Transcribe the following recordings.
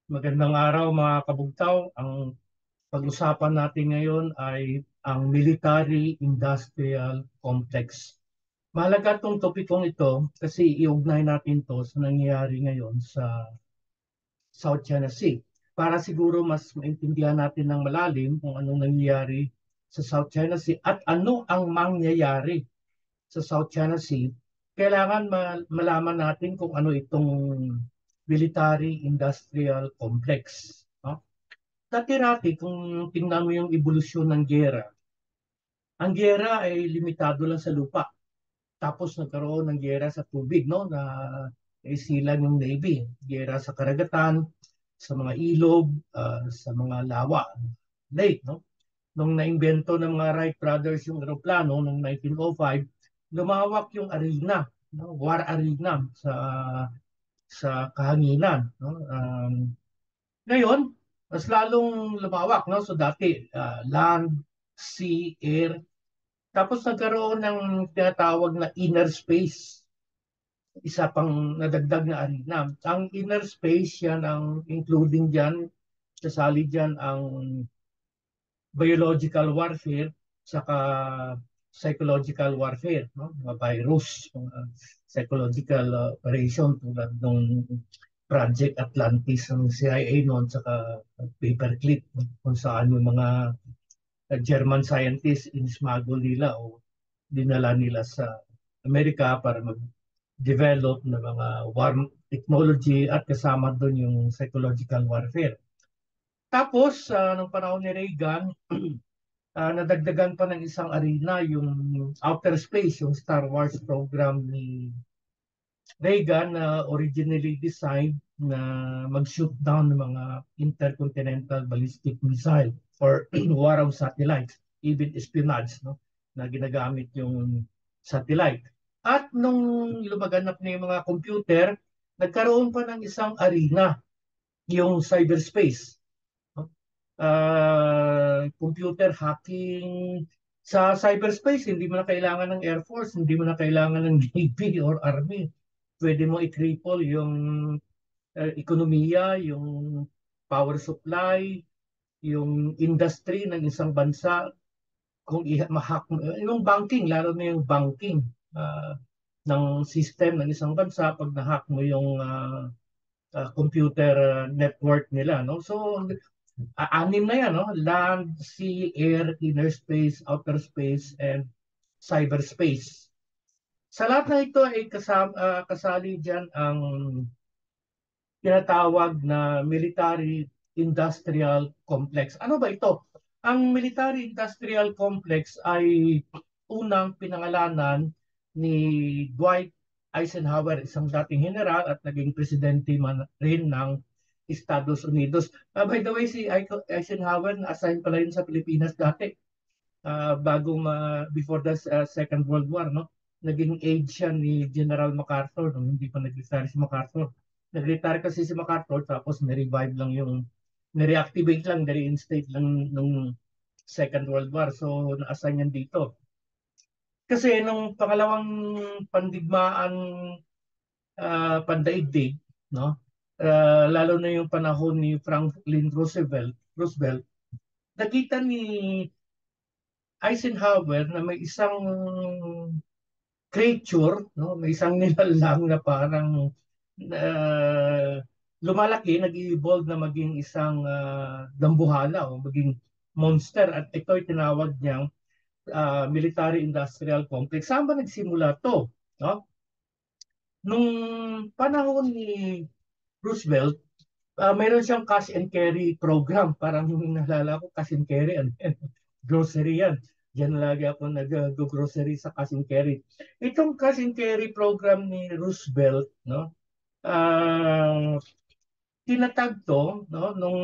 Magandang araw mga kabugtaw. Ang pag-usapan natin ngayon ay ang military-industrial complex. Mahalaga itong topikong ito kasi iugnay natin to sa nangyayari ngayon sa South China Sea. Para siguro mas maintindihan natin ng malalim kung anong nangyayari sa South China Sea at ano ang mangyayari sa South China Sea, kailangan malaman natin kung ano itong military-industrial complex. No? Dati-rati, kung tingnan mo yung evolusyon ng giyera, ang giyera ay limitado lang sa lupa. Tapos nagkaroon ng giyera sa tubig, no? Na isilan yung Navy. Giyera sa karagatan, sa mga ilog, sa mga lawa, lake, no? Nung naimbento ng mga Wright brothers yung eroplano noong 1905, lumawak yung arena, no? War arena sa kahanginan, no? Ngayon, mas lalong lumawak, no? So dati, land, sea, air. Tapos nagkaroon ng tinatawag na inner space. Isa pang nadagdag na arena. Ang inner space, yan ang including dyan, kasali dyan ang biological warfare, saka psychological warfare, no? Mga virus, mga psychological operation tulad ng Project Atlantis ng CIA noon, saka Paperclip, no? Kung saan yung mga German scientists inismagol nila o dinala nila sa Amerika para mag-develop ng mga war technology at kasama doon yung psychological warfare. Tapos, nung panahon ni Reagan, nadagdagan pa ng isang arena, yung outer space, yung Star Wars program ni Reagan na originally designed na mag-shoot down ng mga intercontinental ballistic missile or war of satellites, even espionage, no? Na ginagamit yung satellite. At nung lumaganap na yung mga computer, nagkaroon pa ng isang arena, yung cyberspace, no? Computer hacking sa cyberspace, hindi mo na kailangan ng Air Force, hindi mo na kailangan ng Navy or Army. Pwede mo i-cripple yung ekonomiya, yung power supply, yung industry ng isang bansa, kung ma-hack mo, yung banking, lalo na yung banking uh, ng system ng isang bansa, pag na-hack mo yung computer network nila, no? So, anim na yan, no? Land, sea, air, inner space, outer space, and cyberspace. Sa lahat na ito ay kasali dyan ang tinatawag na military-industrial complex. Ano ba ito? Ang military-industrial complex ay unang pinangalanan ni Dwight Eisenhower, isang dating general at naging presidente man rin ng Estados Unidos. By the way, si Eisenhower na-assign pala yun sa Pilipinas dati, before the Second World War, no? Naging aide siya ni General MacArthur nung hindi pa nag-retire si MacArthur. Nag-retire kasi si MacArthur tapos ni-revive lang ni-reactivate lang, ni-reinstate lang nung Second World War. So, na-assign yan dito. Kasi nung pangalawang pandigmaan, pandaigdig, no? Lalo na yung panahon ni Franklin Roosevelt, nakita ni Eisenhower na may isang creature, no? May isang nilalang na parang uh, lumalaki, nag-evolve na maging isang dambuhala o maging monster at ito ay tinawag niyang military-industrial complex. Saan ba nagsimula to? No? Nung panahon ni Roosevelt, mayroon siyang cash and carry program. Parang yung nalala ko, cash and carry, and grocery yan. Diyan lagi ako nag-grocery sa cash and carry. Itong cash and carry program ni Roosevelt, no? Uh, tinatag to, no, nung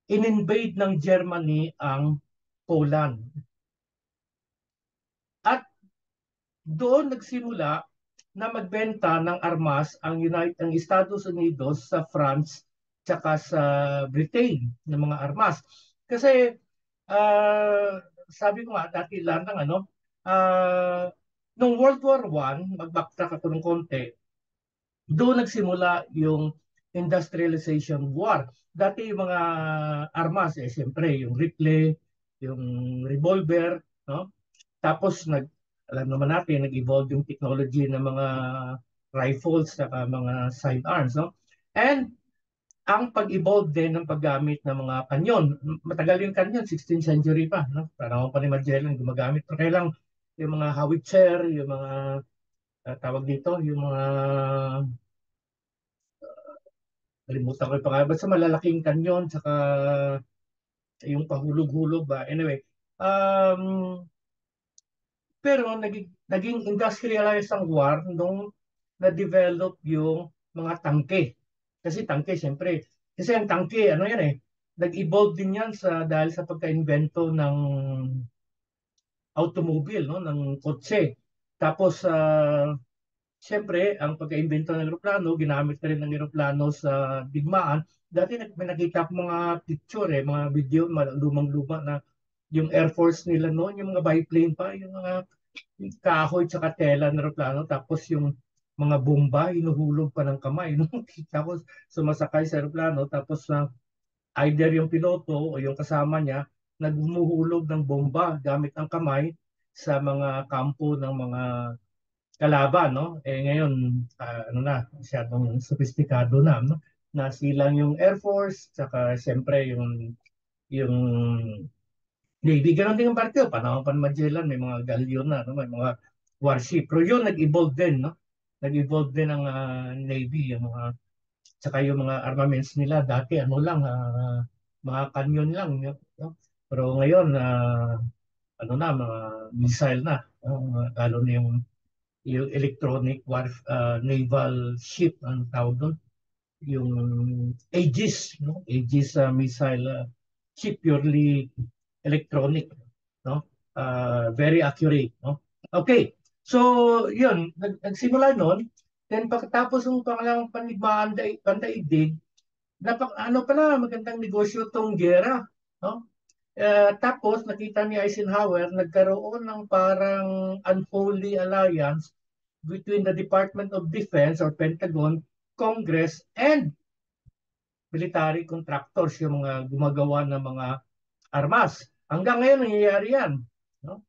in-invade ng Germany ang Poland. At doon nagsimula na magbenta ng armas ang Estados Unidos sa France tsaka sa Britain ng mga armas. Kasi sabi ko nga dati lang ng ano, nung World War I, mag-backtrack ako ng konti, doon nagsimula yung industrialization war. Dati yung mga armas, siyempre, yung Ripley, yung revolver, no? Tapos, alam naman natin, nag-evolve yung technology ng mga rifles, saka mga sidearms, no? And ang pag-evolve din ng paggamit ng mga kanyon. Matagal yung kanyon, 16th century pa, no? Parang pa ni Magellan gumagamit. Pero kailang yung mga howitzer, yung mga tawag dito, yung mga kalimutan ko yung pangalan. Basta malalaking kanyon, saka yung pahulog-hulog ba. Anyway, um, pero naging industrialized ang war nung na-develop yung mga tangke. Kasi tangke, siyempre. Kasi ang tangke, ano yan eh, nag-evolve din yan dahil sa pagka-invento ng automobile, no, ng kotse. Tapos, siyempre, ang pagka-invento ng eroplano, ginamit na rin ng eroplano sa digmaan. Dati may nakita ko mga picture, mga video, lumang-luma na yung Air Force nila noon, yung mga biplane pa, yung mga kahoy tsaka tela ng eroplano, tapos yung mga bomba, hinuhulog pa ng kamay. No? Tapos sumasakay sa eroplano, tapos either yung piloto o yung kasama niya, naghumuhulog ng bomba gamit ang kamay sa mga kampo ng mga kalaban, no? Ngayon, ano na, masyadong sophisticado na, no? Nasilang yung Air Force, saka siyempre yung Navy. Ganon din ang barko. Panahon pa ni Magellan, may mga galleon na, no? May mga warship. Pero yun, nag-evolve din, no? Nag-evolve din ang Navy, yung mga, saka yung mga armaments nila. Dati, ano lang, mga kanyon lang, no? Pero ngayon, ano na, mga missile na. Lalo na yung electronic naval ship, ang tawag doon, yung Aegis, no? Aegis missile ship, purely electronic, no? Very accurate, no? Okay. So, yun, nagsimula noon. Then pagkatapos ng pangalang pandaigdig, ano pala, magandang negosyo tong gera, no? Tapos nakita ni Eisenhower, nagkaroon ng parang unholy alliance between the Department of Defense or Pentagon, Congress, and military contractors, yung mga gumagawa ng mga armas. Hanggang ngayon, nangyayari yan. No?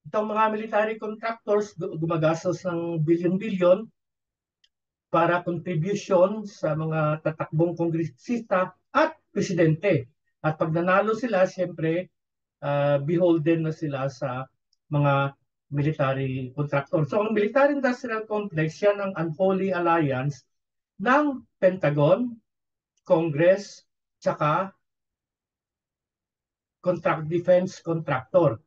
Itong mga military contractors gumagastos ng bilyon-bilyon para contribution sa mga tatakbong kongresista at presidente. At pag nanalo sila, siyempre, beholden na sila sa mga military contractor. So ang military-industrial complex, yan ang unholy alliance ng Pentagon, Congress, tsaka defense contractor.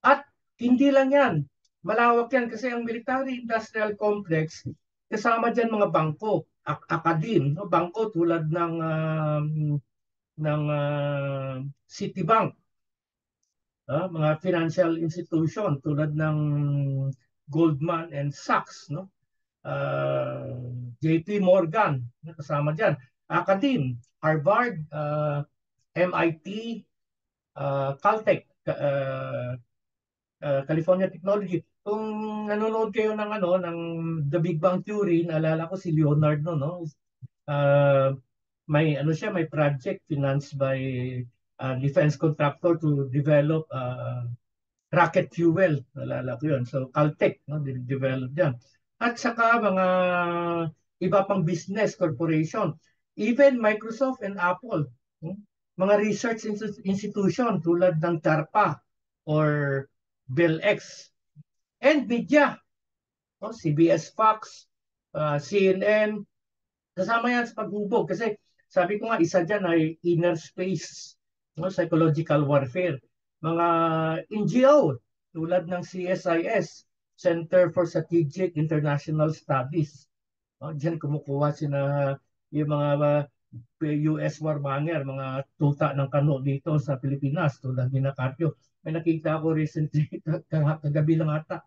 At hindi lang yan, malawak yan kasi ang military-industrial complex, kasama dyan mga bangko, akadin, no? Bangko tulad ng Citibank, mga financial institution tulad ng Goldman and Sachs, no? JP Morgan, kasama dyan. Academe, Harvard, MIT, Caltech, California Technology. Kung nanonood kayo ng The Big Bang Theory, naalala ko si Leonard no. May project financed by defense contractor to develop rocket fuel. Nalala ko yun. So, Caltech, no, develop yan. At saka mga iba pang business corporation. Even Microsoft and Apple. Mga research institution tulad ng DARPA or BellX. And media. No, CBS Fox, CNN. Kasama yan sa paghubog. Kasi sabi ko nga, isa dyan ay inner space, no, psychological warfare. Mga NGO tulad ng CSIS, Center for Strategic International Studies. No, diyan kumukuha yung mga US warmonger, mga tuta ng kano dito sa Pilipinas tulad ni Carpio. May nakita ko recently, kagabi lang ata,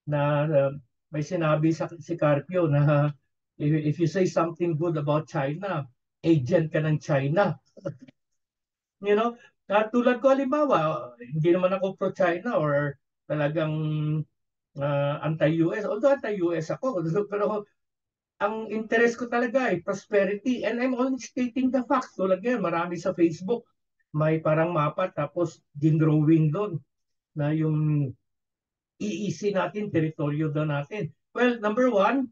na may sinabi si Carpio na if you say something good about China, agent ka ng China. You know, tulad ko halimbawa, hindi naman ako pro-China or talagang anti-US. Although anti-US ako, pero ang interest ko talaga ay prosperity and I'm only stating the facts. Tulad ngayon, marami sa Facebook, may parang mapa tapos din-drawing doon na yung EEC natin, teritoryo doon natin. Well, number one,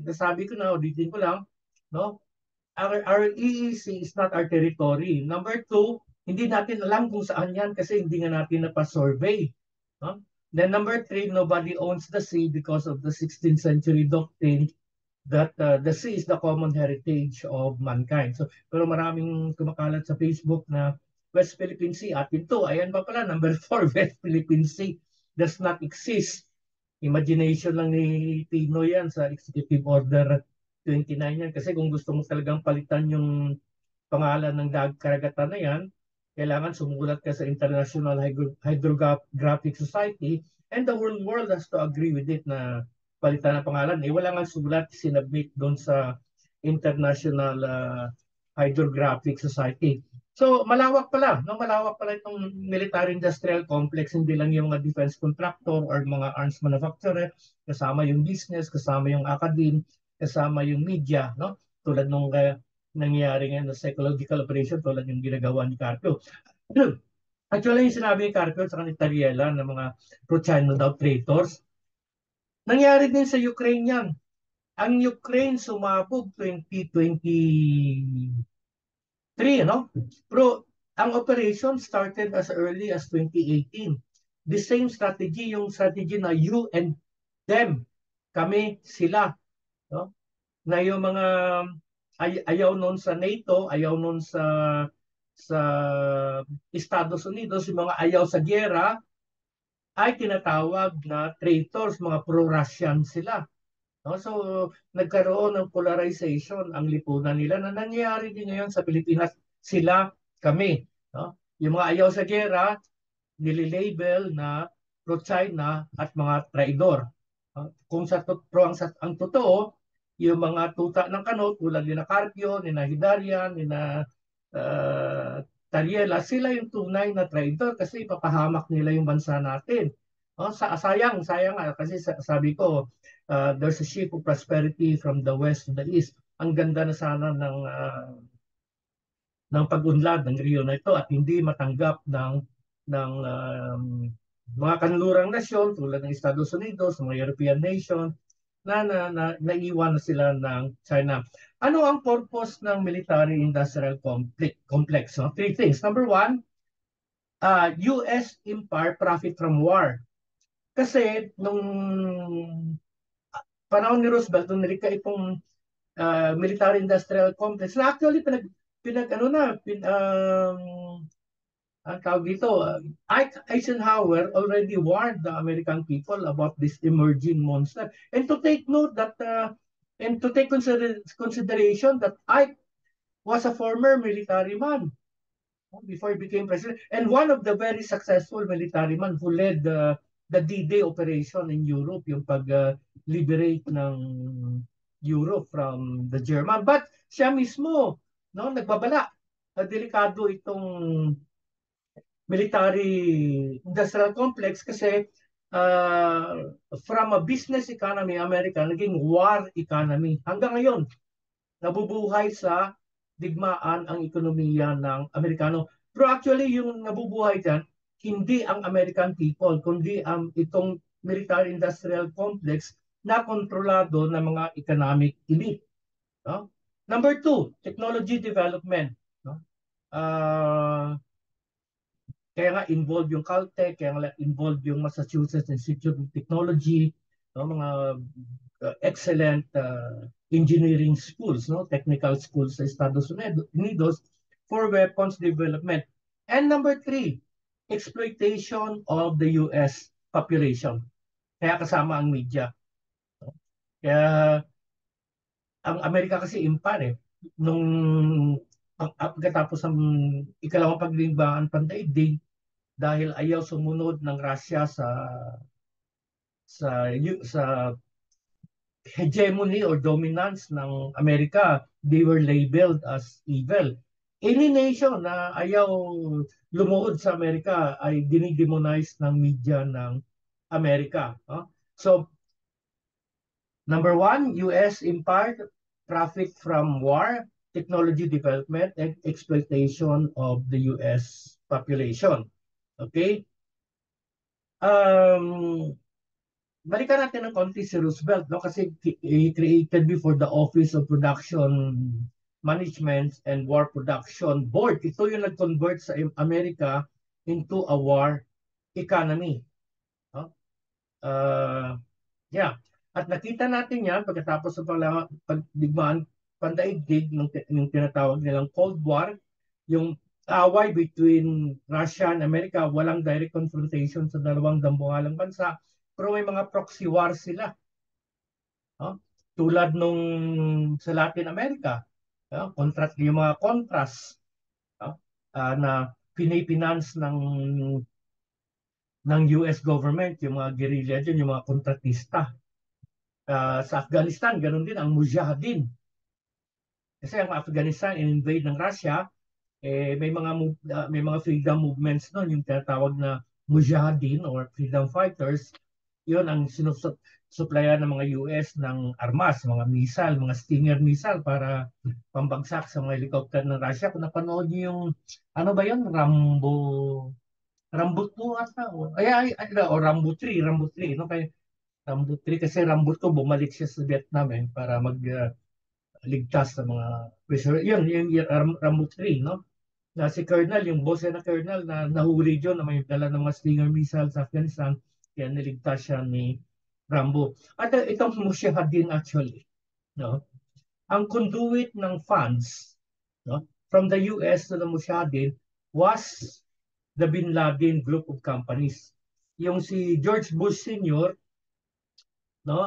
nasabi ko na, ulitin ko lang, no? Our EEC is not our territory. Number two, hindi natin alam kung saan yan kasi hindi nga natin napasurvey. No? Then number three, nobody owns the sea because of the 16th century doctrine that the sea is the common heritage of mankind. So, pero maraming kumakalat sa Facebook na West Philippine Sea, atin to. Ayan ba pala, number four, West Philippine Sea does not exist. Imagination lang ni Tino yan sa Executive Order 29 yan. Kasi kung gusto mo talagang palitan yung pangalan ng karagatan na yan, kailangan sumulat ka sa International Hydrographic Society and the whole world has to agree with it na palitan ng pangalan. Eh, wala nga sulat sinabit doon sa International Hydrographic Society. So, malawak pala. No? Malawak pala itong military-industrial complex. Hindi lang yung mga defense contractor or mga arms manufacturer. Kasama yung business, kasama yung academe, kasama yung media. No? Tulad nung nangyayari ngayon na psychological operation tulad yung ginagawa ni Carpio. Actually, yung sinabi ni Carpio sa kanila Tariela ng mga pro-China daw traitors, nangyari din sa Ukraine yan. Ang Ukraine sumabog 2023, no? Pero ang operation started as early as 2018. The same strategy, yung strategy na you and them, kami, sila, no? Na yung mga ayaw noon sa NATO, ayaw noon sa Estados Unidos, yung mga ayaw sa giyera, ay tinatawag na traitors, mga pro-Russian sila. No? So, nagkaroon ng polarization ang lipunan nila na nangyayari din ngayon sa Pilipinas. Sila, kami. No? Yung mga ayaw sa giyera, nililabel na pro-China at mga traidor. Kung sa ang totoo, yung mga tuta ng kanot tulad ni na Carpio, ni na Hidarian, ni na uh, Tariela, sila yung tunay na traidor kasi ipapahamak nila yung bansa natin. Sayang kasi sabi ko, there's a ship of prosperity from the west to the east. Ang ganda na sana ng pag-unlad ng Rio na ito at hindi matanggap ng mga kanlurang nasyon tulad ng Estados Unidos, mga European nation naiwan na sila ng China. Ano ang purpose ng military-industrial complex? No? Three things. Number one, US empire profit from war. Kasi nung panahon ni Roosevelt, nung nilika itong military-industrial complex, na actually pinag ano na, ang tawag dito, Eisenhower already warned the American people about this emerging monster. And to take note that, and to take consideration that Ike was a former military man before he became president. And one of the very successful military man who led the D-Day operation in Europe, yung pag-liberate ng Europe from the German. But siya mismo, no, nagbabala. Delikado itong military industrial complex kasi from a business economy America naging war economy. Hanggang ngayon, nabubuhay sa digmaan ang ekonomiya ng Amerikano. Pero actually, yung nabubuhay dyan, hindi ang American people, kundi ang itong military-industrial complex na kontrolado ng mga economic elite. No? Number two, technology development. No? Kaya nga involved yung Caltech, kaya nga involved yung Massachusetts Institute of Technology, no, mga excellent engineering schools, no, technical schools sa Estados Unidos for weapons development. And number three, exploitation of the US population. Kaya kasama ang media. No? Kaya ang Amerika kasi impar eh. Nung pagkatapos ng ikalawang paglimbangan pandaigdig, dahil ayaw sumunod ng Russia sa hegemony or dominance ng Amerika, they were labeled as evil. Any nation na ayaw lumuhod sa Amerika ay dinidemonize ng media ng Amerika. So, Number one, U.S. impart profit from war, technology development, and exploitation of the U.S. population. Okay? Um, Balikan natin ng konti si Roosevelt, no? Kasi he created before the Office of Production Management and War Production Board. Ito yung nag-convert sa Amerika into a war economy. No? Uh, yeah. At nakita natin yan pagkatapos ng pagdigmaan pandaigdig ng tinatawag nilang Cold War, yung away between Russia and America, walang direct confrontation sa dalawang dambuhalang bansa, pero may mga proxy war sila. No? Tulad nung sa Latin America, no? Yung mga contras, no? Na pinipinance ng US government, yung mga guerrilla dyan, yung mga kontratista. Sa Afghanistan, ganun din ang Mujahideen. Kasi ang Afghanistan in-invade ng Russia, may mga freedom movements noon, yung tinatawag na Mujahideen or freedom fighters. Yun ang supplyan ng mga US ng armas, mga missile, mga Stinger missile para pambagsak sa mga helicopter ng Russia. Kung napanood niyo yung, ano ba yun, Rambo 2 ata, o Rambo 3, Rambo 3, no? Kaya Rambo 3 kasi Rambo 2 bumalik siya sa Vietnam para ligtas sa mga prisoner. Yung Rambo 3, no? Na si Colonel, yung boss na Colonel na nahuli dyan na may dala ng mga Stinger missile sa Afghanistan, kaya niligtas siya ni Rambo. At itong Mujahideen actually, no? Ang conduit ng funds, no, from the US to the Mujahideen was the Bin Laden group of companies. Yung si George Bush Sr., no,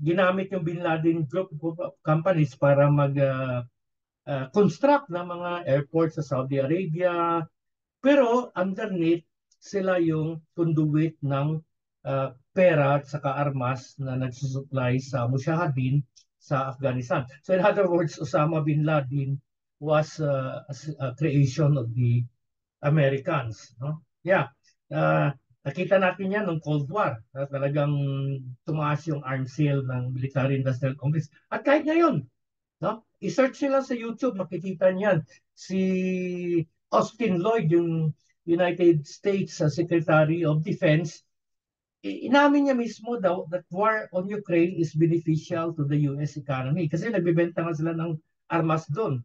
ginamit yung Bin Laden group of companies para construct ng mga airports sa Saudi Arabia. Pero underneath, sila yung conduit ng pera at saka armas na nagsusupply sa Mujahideen sa Afghanistan. So in other words, Osama bin Laden was a creation of the Americans. No? Yeah. Nakita natin yan ng Cold War. Talagang tumaas yung arms sale ng military-industrial complex. At kahit ngayon, no? I-search nila sa YouTube, makikita niyan. Si Austin Lloyd, yung United States Secretary of Defense, inamin niya mismo daw that war on Ukraine is beneficial to the US economy kasi nagbibenta nga sila ng armas doon.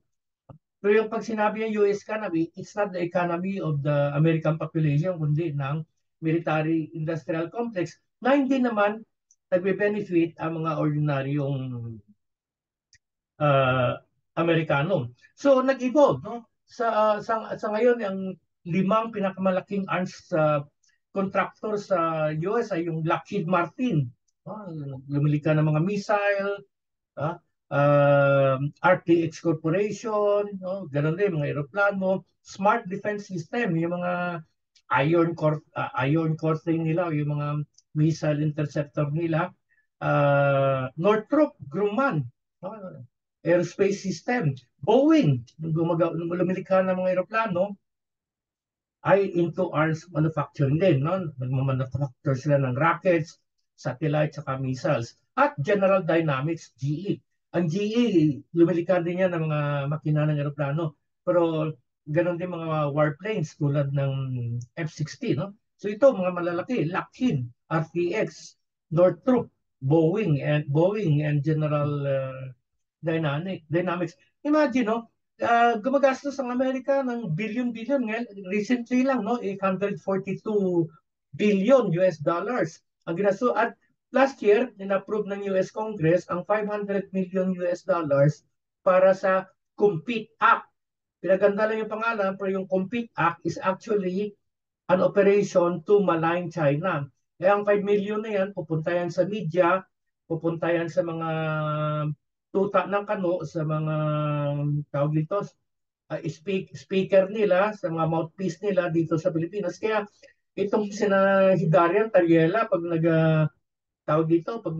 Pero yung pag sinabi ng US economy, it's not the economy of the American population, kundi ng military-industrial complex na hindi naman nagbe-benefit ang mga ordinaryong uh, Amerikano. So nag-evolve, no? Sa ngayon ang limang pinakamalaking arms contractor sa US ay yung Lockheed Martin. Lumili ka ng mga missile, RTX Corporation, no? Ganun din mga eroplano, Smart Defense System, yung mga Iron Core nila, yung mga missile interceptor nila, Northrop Grumman, no? Aerospace System, Boeing, lumilikha ng mga eroplano, ay into arms manufacturing din. No? Nagmamanufacture sila ng rockets, satellites, saka missiles. At General Dynamics, GE. Ang GE, lumilikha din yan ng mga makina ng eroplano. Pero ganun din mga warplanes tulad ng F-16. No? So ito, mga malalaki, Lockheed, RTX, Northrop, Boeing and General Dynamics. Imagine, no? Gumagastos ang Amerika ng billion-billion. Recently lang, no? 842 billion US dollars. Ang ginasto at last year, in-approve ng US Congress ang 500 million US dollars para sa Compete Act. Pinaganda lang yung pangalan, pero yung Compete Act is actually an operation to malign China. Kaya ang 5 million na yan, pupunta yan sa media, pupunta yan sa mga tuta ng kano, sa mga tawag dito, speaker nila, sa mga mouthpiece nila dito sa Pilipinas. Kaya itong sina Hidarian Tariela, pag tawag dito, pag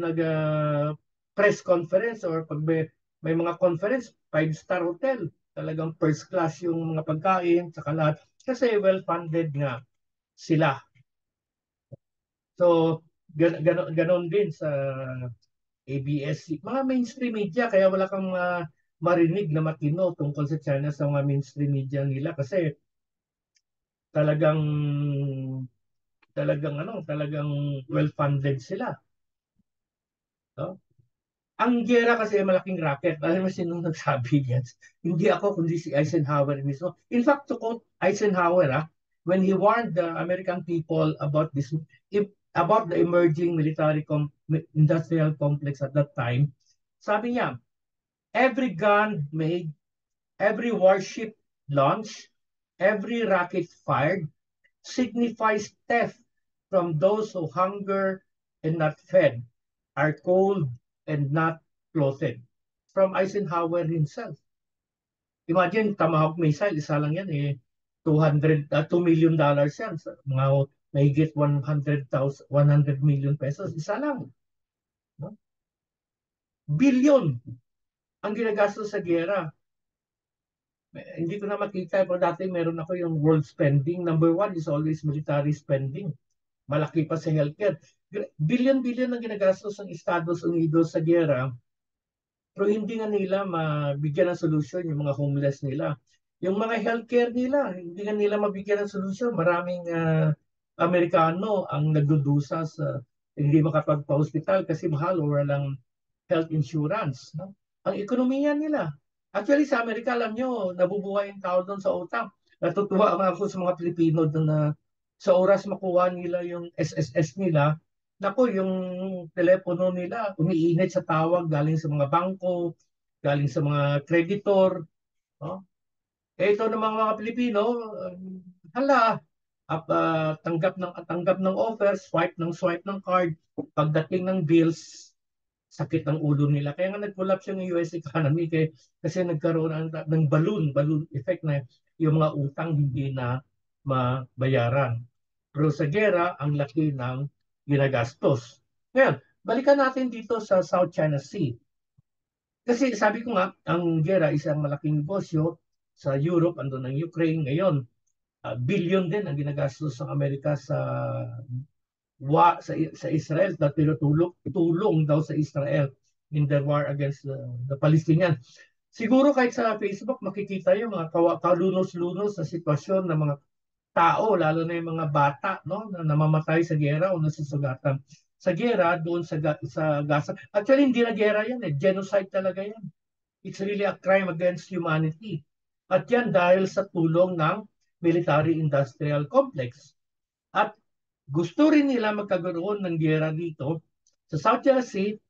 press conference or pag may mga conference, 5-star hotel, talagang first class yung mga pagkain, saka lahat. Kasi well-funded nga sila. So, Ganon din sa ABS, mga mainstream media, kaya wala kang marinig na matino tungkol sa China sa mga mainstream media nila kasi talagang talagang well-funded sila. No? Ang giyera kasi ay malaking racket. Alam mo sino nagsabi niyan? Hindi ako, kundi si Eisenhower mismo. In fact, to quote Eisenhower, when he warned the American people about about the emerging industrial complex at that time, sabi niya, every gun made, every warship launched, every rocket fired signifies theft from those who hunger and not fed, are cold and not clothed. From Eisenhower himself. Imagine, Tomahawk missile, isa lang yan eh. $2 million yan. Mga mahigit 100 million pesos. Isa lang. No? Billion ang ginagastos sa gera. Hindi ko na makita, pero dati meron ako yung world spending. Number one is always military spending. Malaki pa sa healthcare. Billion-billion ang ginagastos ng Estados Unidos sa gera, pero hindi nga nila mabigyan ng solusyon yung mga homeless nila. Yung mga healthcare nila, hindi nga nila mabigyan ng solusyon. Maraming Amerikano ang nagdudusa sa hindi makapagpa-hospital kasi mahal o walang health insurance. No? Ang ekonomiya nila. Actually, sa Amerika, alam nyo, nabubuhay yung tao doon sa utang. Natutuwa nga ako sa mga Pilipino doon na sa oras makuha nila yung SSS nila, nako, yung telepono nila, umiinit sa tawag galing sa mga bangko, galing sa mga kreditor. No? Eh, ito ng mga Pilipino, hala, tanggap ng offer, swipe ng card, pagdating ng bills, sakit ng ulo nila. Kaya nga nag-collapse yung US economy kasi nagkaroon ng balloon effect na yung mga utang hindi na mabayaran. Pero sa gera, ang laki ng ginagastos. Ngayon, balikan natin dito sa South China Sea. Kasi sabi ko nga, ang gera isang malaking negosyo sa Europe, andun ang Ukraine ngayon. Billion din ang ginagastos ng Amerika sa Israel na tulong daw sa Israel in the war against the Palestinians. Siguro kahit sa Facebook makikita yung mga kalunos-lunos na sitwasyon ng mga tao, lalo na yung mga bata, no, na namamatay sa gera o nasusugatan sa gera doon sa Gaza. Actually, hindi na gera yan eh. Genocide talaga yan. It's really a crime against humanity. At yan dahil sa tulong ng military-industrial complex. At gusto rin nila magkagaroon ng gera dito sa South China Sea,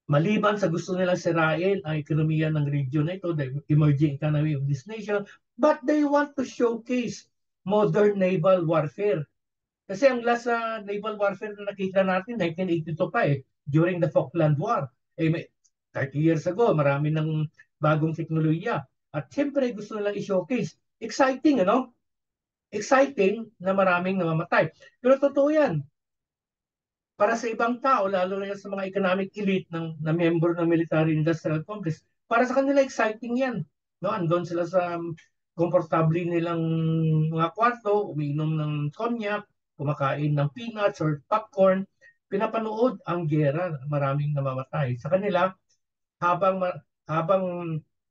maliban sa gusto nilang sirain ang ekonomiya ng region na ito, the emerging economy of this nation, but they want to showcase modern naval warfare. Kasi ang last naval warfare na nakita natin, 1982 pa eh, during the Falkland War. Eh, 30 years ago, marami ng bagong teknolohiya. At siyempre gusto nilang i-showcase. Exciting, ano? Exciting na maraming namamatay. Pero totoo yan. Para sa ibang tao, lalo na sa mga economic elite na member ng military industrial complex, para sa kanila exciting yan. No, andon sila sa komportable nilang mga kwarto, umiinom ng cognac, kumakain ng peanuts or popcorn, pinapanood ang gera, maraming namamatay. Sa kanila, habang habang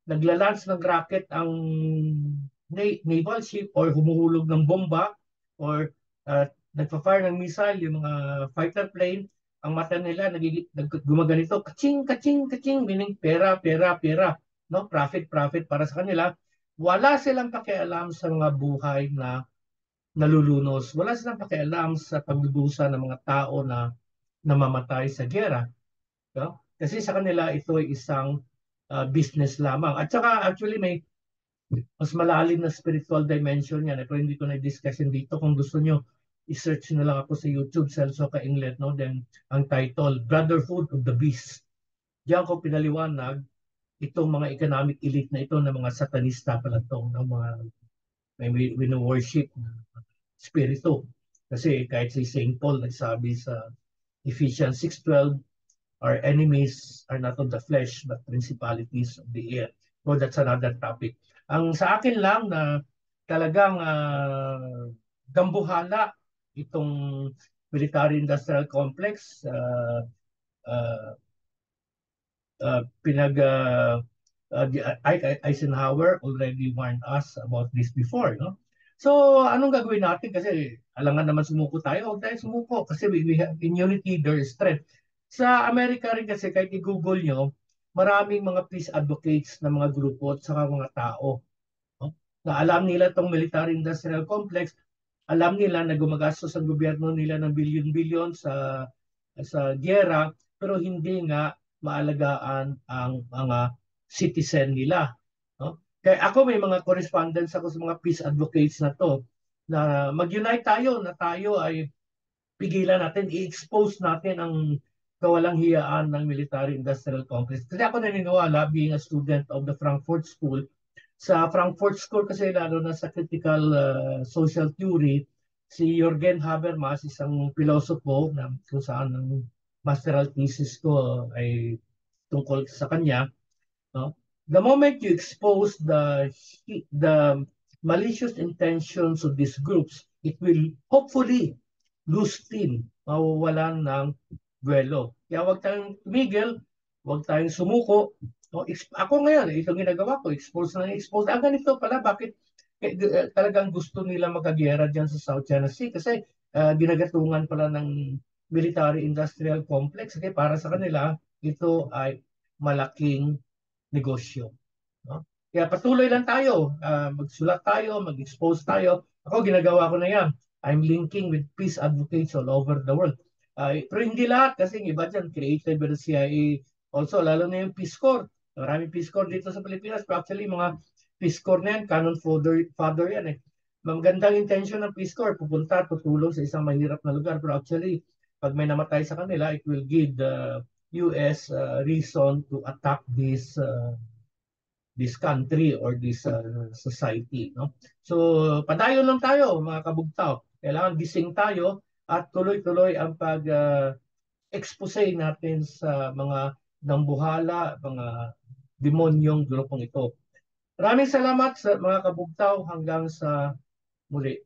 naglalance ng rocket ang naval ship or humuhulog ng bomba or uh, nagpa-fire ng missile yung mga fighter plane, ang mata nila gumaganito, kaching, kaching, kaching, meaning pera, pera, pera, no? Profit, profit para sa kanila. Wala silang pakialam sa mga buhay na nalulunos. Wala silang pakialam sa pagdudusa ng mga tao na namamatay sa gera. No? Kasi sa kanila ito ay isang business lamang. At saka actually may mas malalim na spiritual dimension yan. Pero hindi ko na-discussion dito. Kung gusto nyo, i-search na lang ako sa YouTube, Celso Kainglet, no? Then, ang title, Brotherhood of the Beast. Diyan ko pinaliwanag itong mga economic elite na ito na mga satanista pala ito, ng mga may wino-worship na spirito. Kasi kahit si St. Paul nagsabi sa Ephesians 6:12, our enemies are not of the flesh but principalities of the air. So that's another topic. Ang sa akin lang na talagang gambuhala itong military-industrial complex. Uh, Eisenhower already warned us about this before, no? So, anong gagawin natin? Kasi alangan naman sumuko tayo. Huwag tayo sumuko kasi we have, in unity there is strength. Sa Amerika rin kasi kahit i-Google nyo, maraming mga peace advocates na mga grupo at saka mga tao, no? Na alam nila itong military-industrial complex, alam nila na gumagastos ang gobyerno nila ng bilyon-bilyon sa giyera, pero hindi nga maalagaan ang mga citizen nila. No? Kaya ako may mga correspondence ako sa mga peace advocates na to na mag-unite tayo na tayo ay pigilan natin, i-expose natin ang kawalang hiyaan ng military-industrial complex. Kasi ako naniniwala, being a student of the Frankfurt School, sa Frankfurt School kasi lalo na sa critical social theory, si Jürgen Habermas, isang pilosopo na kung saan ang masteral thesis ko ay tungkol sa kanya, no? The moment you expose the malicious intentions of these groups, it will hopefully lose steam, mawawalan ng buwelo. Kaya huwag tayong tumigil, huwag tayong sumuko. No, ako ngayon, itong ginagawa ko, expose na expose. Ganito pala, bakit talagang gusto nila magkagera dyan sa South China Sea? Kasi ginagatungan pala ng military-industrial complex. Okay, para sa kanila, ito ay malaking negosyo. No? Kaya patuloy lang tayo, magsulat tayo, mag-expose tayo. Ako, ginagawa ko na yan. I'm linking with peace advocates all over the world. Pero hindi lahat kasi yung iba dyan created by the CIA also, lalo na yung Peace Corps. Maraming Peace Corps dito sa Pilipinas. Pero actually, mga Peace Corps na yan, canon father yan eh. Magandang intention ng Peace Corps, pupunta, tutulong sa isang mahirap na lugar. Pero actually, pag may namatay sa kanila, it will give the US reason to attack this country or this society, no? So padayon lang tayo mga kabugtaw. Kailangan gising tayo at tuloy-tuloy ang pag-expose natin sa mga nambuhala, mga demonyong grupong ito. Maraming salamat sa mga kabugtaw, hanggang sa muli.